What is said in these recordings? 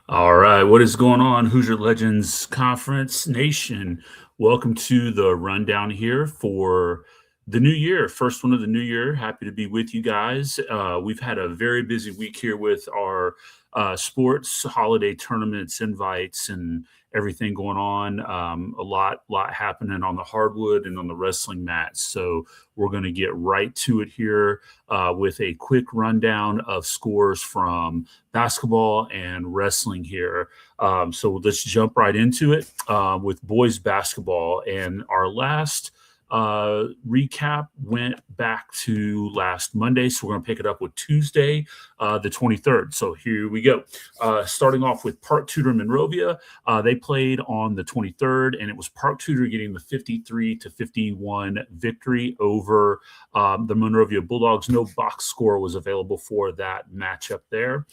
All right, what is going on, Hoosier Legends Conference Nation? Welcome to the rundown here for the new year, first one of the new year. Happy to be with you guys. We've had a very busy week here with our sports holiday tournaments, invites, and everything going on. A lot happening on the hardwood and on the wrestling mats. So we're going to get right to it here with a quick rundown of scores from basketball and wrestling here. So let's jump right into it with boys basketball. And our last recap went back to last Monday. So we're going to pick it up with Tuesday, the 23rd. So here we go. Starting off with Park Tudor Monrovia. They played on the 23rd, and it was Park Tudor getting the 53-51 victory over the Monrovia Bulldogs. No box score was available for that matchup there.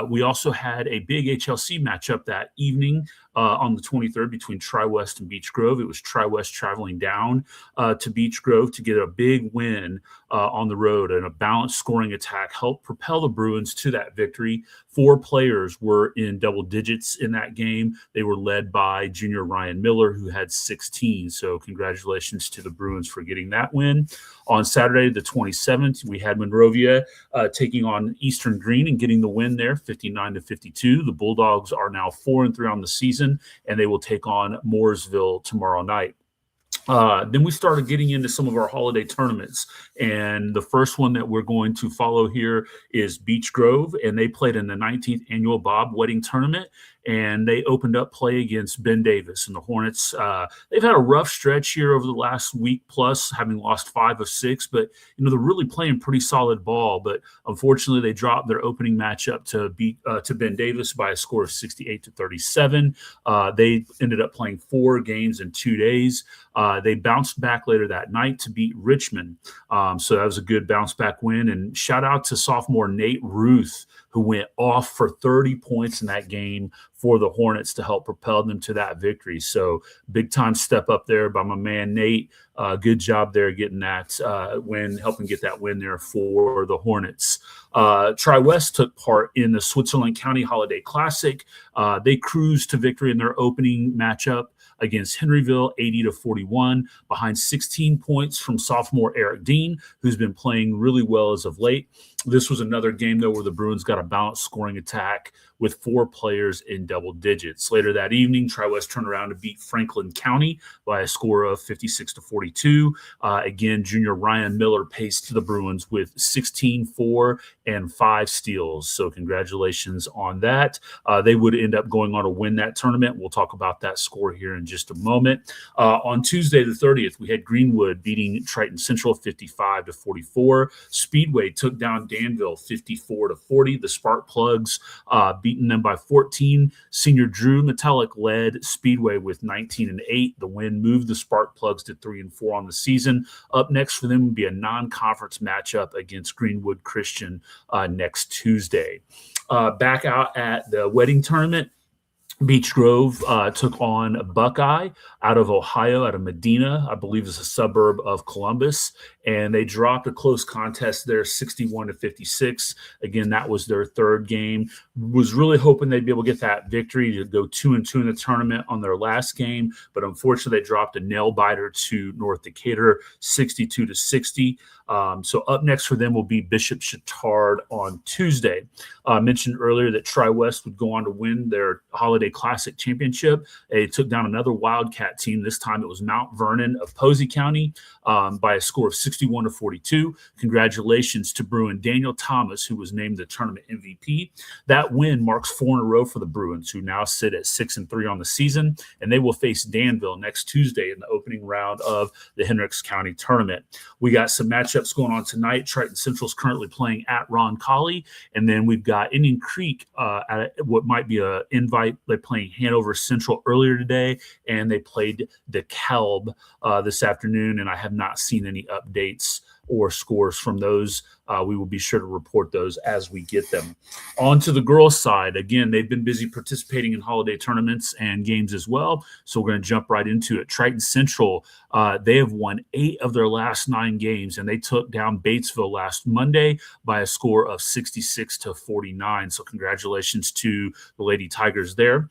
We also had a big HLC matchup that evening on the 23rd between Tri-West and Beech Grove. It was Tri-West traveling down to Beech Grove to get a big win on the road, and a balanced scoring attack helped propel the Bruins to that victory. 4 players were in double digits in that game. They were led by junior Ryan Miller, who had 16. So congratulations to the Bruins for getting that win. On Saturday, the 27th, we had Monrovia taking on Eastern Green and getting the win there, 59-52. The Bulldogs are now 4-3 on the season, and they will take on Mooresville tomorrow night. Then we started getting into some of our holiday tournaments. And the first one that we're going to follow here is Beech Grove. And they played in the 19th annual Bob Wedding Tournament. And they opened up play against Ben Davis and the Hornets. They've had a rough stretch here over the last week plus, having lost 5 of 6. But, they're really playing pretty solid ball. But unfortunately, they dropped their opening matchup to Ben Davis by a score of 68-37. They ended up playing 4 games in 2 days. They bounced back later that night to beat Richmond. So that was a good bounce back win. And shout out to sophomore Nate Ruth, who went off for 30 points in that game for the Hornets to help propel them to that victory. So big time step up there by my man Nate. Good job there getting that win, helping get that win there for the Hornets. Tri-West took part in the Switzerland County Holiday Classic. They cruised to victory in their opening matchup against Henryville, 80-41, behind 16 points from sophomore Eric Dean, who's been playing really well as of late. This was another game, though, where the Bruins got a balanced scoring attack with 4 players in double digits. Later that evening, Tri-West turned around to beat Franklin County by a score of 56-42. Again, junior Ryan Miller paced the Bruins with 16, 4, and 5 steals. So congratulations on that. They would end up going on to win that tournament. We'll talk about that score here in just a moment. On Tuesday, the 30th, we had Greenwood beating Triton Central 55-44. Speedway took down Danville 54-40. The Spark Plugs beating them by 14. Senior Drew Metallic led Speedway with 19-8. The win moved the Spark Plugs to 3-4 on the season. Up next for them would be a non-conference matchup against Greenwood Christian next Tuesday. Back out at the wedding tournament, Beech Grove took on Buckeye out of Ohio, out of Medina, I believe it's a suburb of Columbus, and they dropped a close contest there, 61-56. Again, that was their 3rd game. Was really hoping they'd be able to get that victory to go 2-2 in the tournament on their last game, but unfortunately, they dropped a nail biter to North Decatur, 62-60. So up next for them will be Bishop Chatard on Tuesday. I mentioned earlier that Tri-West would go on to win their Holiday Classic Championship. They took down another Wildcat team. This time it was Mount Vernon of Posey County by a score of 61-42. Congratulations to Bruin Daniel Thomas, who was named the tournament MVP. That win marks 4 in a row for the Bruins, who now sit at 6-3 on the season, and they will face Danville next Tuesday in the opening round of the Hendricks County tournament. We got some matchups going on tonight. Triton Central is currently playing at Ron Colley, and then we've got Indian Creek at what might be an invite. They're playing Hanover Central earlier today, and they played DeKalb this afternoon, and I have not seen any updates or scores from those we will be sure to report those as we get them. On to the girls' side. Again, they've been busy participating in holiday tournaments and games as well, so we're going to jump right into it. Triton Central, they have won 8 of their last 9 games, and they took down Batesville last Monday by a score of 66-49. So congratulations to the Lady Tigers there.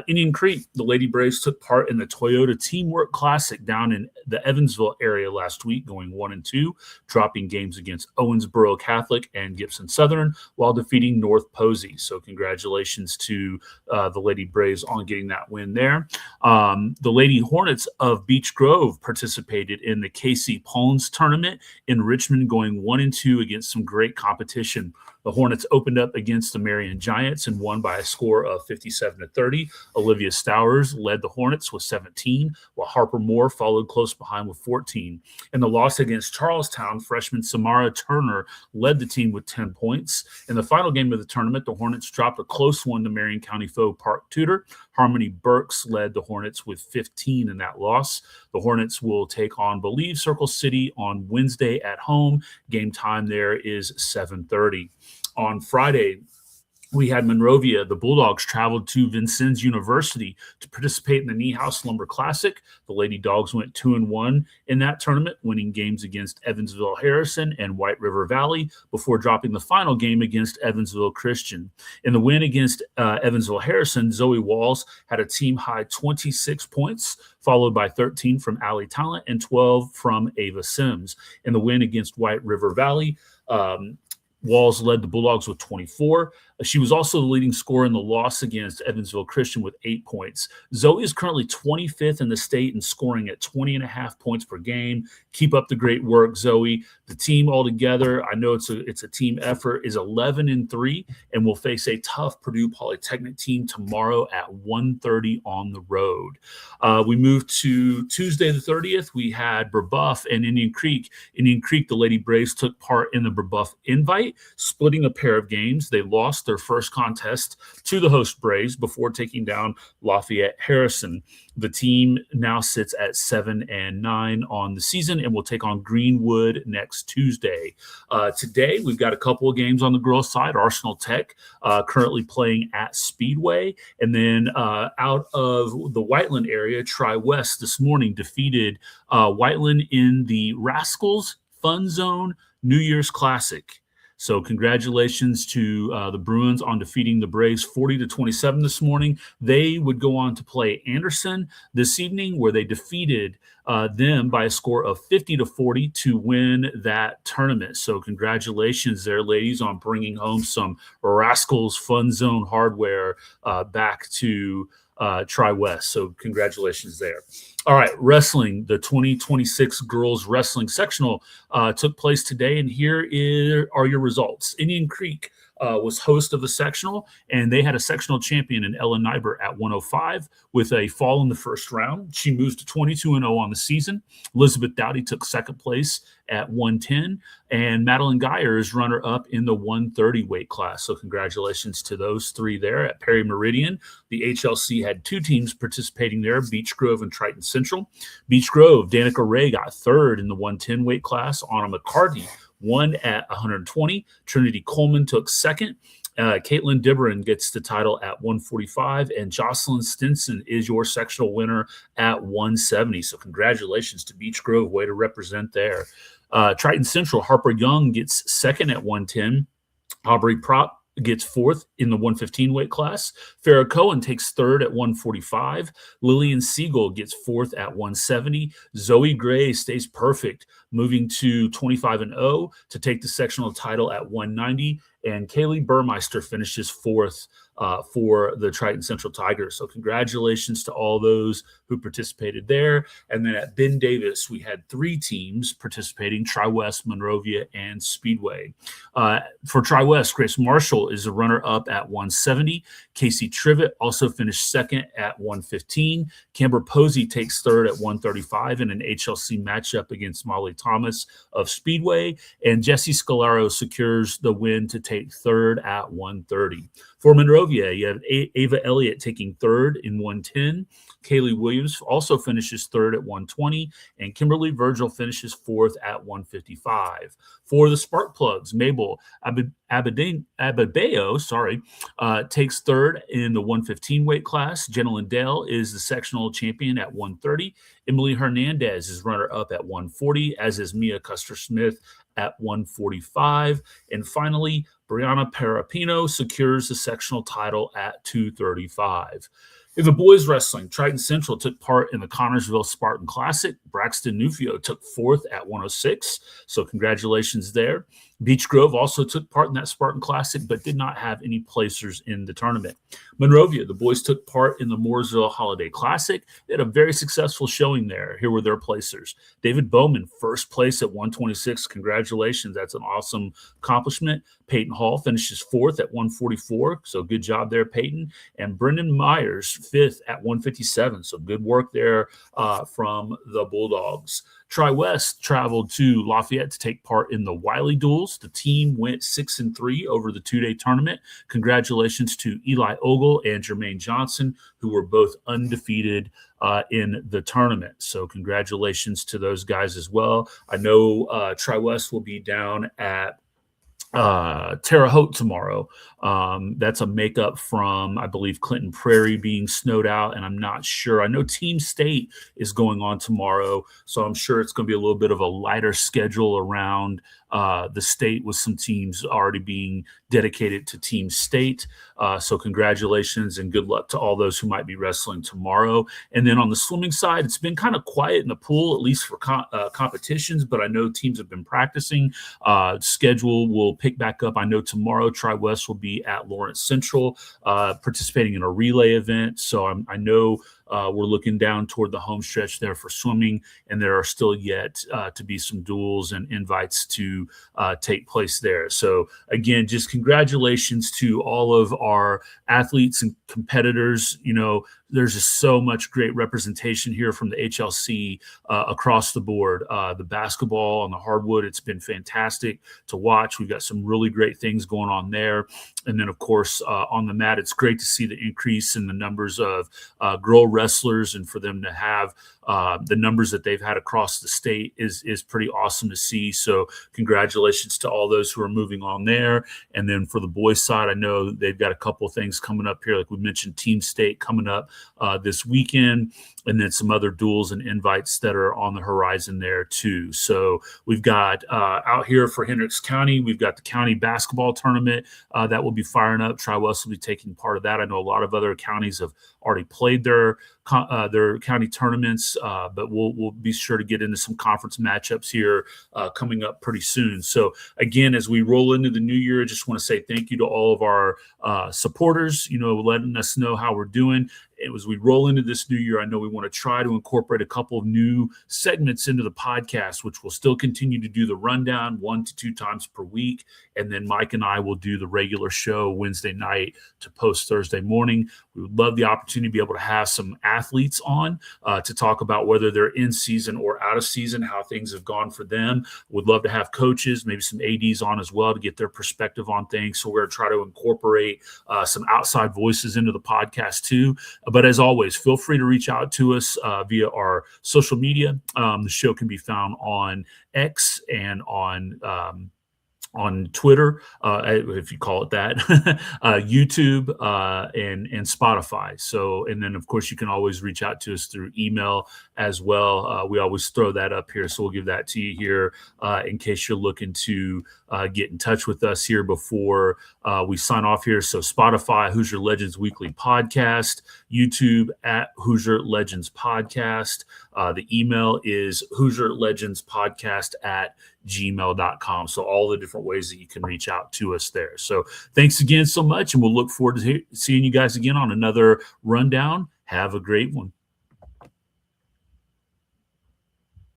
Indian Creek, the Lady Braves took part in the Toyota Teamwork Classic down in the Evansville area last week, going 1-2, dropping games against Owensboro Catholic and Gibson Southern while defeating North Posey. So congratulations to the Lady Braves on getting that win there. The Lady Hornets of Beech Grove participated in the Casey Pones tournament in Richmond, going 1-2 against some great competition. The Hornets opened up against the Marion Giants and won by a score of 57-30. Olivia Stowers led the Hornets with 17, while Harper Moore followed close behind with 14. In the loss against Charlestown, freshman Samara Turner led the team with 10 points. In the final game of the tournament, the Hornets dropped a close one to Marion County foe Park Tudor. Harmony Burks led the Hornets with 15 in that loss. The Hornets will take on Believe Circle City on Wednesday at home. Game time there is 7:30. On Friday, we had Monrovia. The Bulldogs traveled to Vincennes University to participate in the Niehaus Lumber Classic. The Lady Dogs went 2-1 in that tournament, winning games against Evansville Harrison and White River Valley before dropping the final game against Evansville Christian. In the win against Evansville Harrison, Zoe Walls had a team-high 26 points, followed by 13 from Allie Talent and 12 from Ava Sims. In the win against White River Valley, Walls led the Bulldogs with 24. She was also the leading scorer in the loss against Evansville Christian with 8 points. Zoe is currently 25th in the state and scoring at 20.5 points per game. Keep up the great work, Zoe. The team altogether, I know it's a team effort, is 11-3 and will face a tough Purdue Polytechnic team tomorrow at 1:30 on the road. We moved to Tuesday the 30th. We had Brebeuf and Indian Creek. Indian Creek, the Lady Braves took part in the Brebeuf Invite, splitting a pair of games. They lost their first contest to the host Braves before taking down Lafayette Harrison. The team now sits at 7-9 on the season and will take on Greenwood next Tuesday. Today, we've got a couple of games on the girls' side. Arsenal Tech currently playing at Speedway. And then out of the Whiteland area, Tri-West this morning defeated Whiteland in the Rascals Fun Zone New Year's Classic. So congratulations to the Bruins on defeating the Braves 40-27 this morning. They would go on to play Anderson this evening, where they defeated them by a score of 50-40 to win that tournament. So congratulations there, ladies, on bringing home some Rascals Fun Zone hardware back to Tri-West. So congratulations there. All right, wrestling. The 2026 Girls Wrestling Sectional took place today, and here are your results. Indian Creek was host of the sectional, and they had a sectional champion in Ellen Nybert at 105 with a fall in the first round. She moves to 22-0 on the season. Elizabeth Dowdy took second place at 110, and Madeline Geyer is runner-up in the 130 weight class. So congratulations to those three there at Perry Meridian. The HLC had 2 teams participating there, Beech Grove and Triton Central. Beech Grove, Danica Ray got third in the 110 weight class. Anna McCarthy won at 120. Trinity Coleman took second. Caitlin Dibberin gets the title at 145, and Jocelyn Stinson is your sectional winner at 170. So congratulations to Beech Grove. Way to represent there. Triton Central, Harper Young gets second at 110. Aubrey Prop gets fourth in the 115 weight class. Farrah Cohen takes third at 145. Lillian Siegel gets fourth at 170. Zoe Gray stays perfect, moving to 25-0 to take the sectional title at 190. And Kaylee Burmeister finishes fourth for the Triton Central Tigers. So congratulations to all those who participated there. And then at Ben Davis, we had 3 teams participating, Tri-West, Monrovia, and Speedway. For Tri-West, Grace Marshall is a runner-up at 170. Casey Trivet also finished second at 115. Camber Posey takes third at 135 in an HLC matchup against Molly Thomas of Speedway. And Jesse Scalaro secures the win to take third at 130. For Monrovia, Monrovia, you have Ava Elliott taking third in 110. Kaylee Williams also finishes third at 120, and Kimberly Virgil finishes fourth at 155. For the spark plugs, Mabel Ababayo, takes third in the 115 weight class. Jenilyn Dale is the sectional champion at 130. Emily Hernandez is runner-up at 140, as is Mia Custer-Smith at 145. And finally, Brianna Parapino secures the sectional title at 235. In the boys wrestling, Triton Central took part in the Connorsville Spartan Classic. Braxton Nufio took fourth at 106, so congratulations there. Beech Grove also took part in that Spartan Classic, but did not have any placers in the tournament. Monrovia, the boys took part in the Mooresville Holiday Classic. They had a very successful showing there. Here were their placers. David Bowman, first place at 126. Congratulations. That's an awesome accomplishment. Peyton Hall finishes fourth at 144, so good job there, Peyton. And Brendan Myers, fifth at 157, so good work there from the Bulldogs. Tri-West traveled to Lafayette to take part in the Wiley Duels. The team went 6-3 over the two-day tournament. Congratulations to Eli Ogle and Jermaine Johnson, who were both undefeated in the tournament. So congratulations to those guys as well. I know Tri-West will be down at Terre Haute tomorrow. That's a makeup from, I believe, Clinton Prairie being snowed out, and I'm not sure. I know Team State is going on tomorrow, so I'm sure it's going to be a little bit of a lighter schedule around the state, with some teams already being dedicated to Team State. So congratulations and good luck to all those who might be wrestling tomorrow. And then on the swimming side, it's been kind of quiet in the pool, at least for competitions, but I know teams have been practicing. Schedule will pick back up. I know tomorrow Tri-West will be at Lawrence Central participating in a relay event. So I know we're looking down toward the home stretch there for swimming, and there are still yet to be some duels and invites to take place there. So again, just congratulations to all of our athletes and competitors. You know, there's just so much great representation here from the HLC across the board. The basketball on the hardwood, it's been fantastic to watch. We've got some really great things going on there. And then, of course, on the mat, it's great to see the increase in the numbers of girl wrestlers, and for them to have the numbers that they've had across the state is pretty awesome to see. So congratulations to all those who are moving on there. And then for the boys side, I know they've got a couple of things coming up here. Like we mentioned, Team State coming up this weekend, and then some other duels and invites that are on the horizon there too. So we've got out here for Hendricks County, we've got the county basketball tournament that will be firing up. Tri-West will be taking part of that. I know a lot of other counties have already played their county tournaments, but we'll be sure to get into some conference matchups here coming up pretty soon. So again, as we roll into the new year, I just want to say thank you to all of our supporters, you know, letting us know how we're doing. As we roll into this new year, I know we want to try to incorporate a couple of new segments into the podcast, which will still continue to do the rundown 1 to 2 times per week. And then Mike and I will do the regular show Wednesday night to post Thursday morning. We would love the opportunity to be able to have some athletes on to talk about whether they're in season or out of season, how things have gone for them. Would love to have coaches, maybe some ADs on as well to get their perspective on things. So we're going to try to incorporate some outside voices into the podcast too. But as always, feel free to reach out to us via our social media. The show can be found on X and on Twitter, if you call it that, YouTube, and Spotify. So, and then of course you can always reach out to us through email as well. We always throw that up here, so we'll give that to you here in case you're looking to get in touch with us here before we sign off here. So Spotify, Hoosier Legends Weekly Podcast, YouTube at Hoosier Legends Podcast. The email is HoosierLegendsPodcast@gmail.com. So all the different ways that you can reach out to us there. So thanks again so much, and we'll look forward to seeing you guys again on another rundown. Have a great one.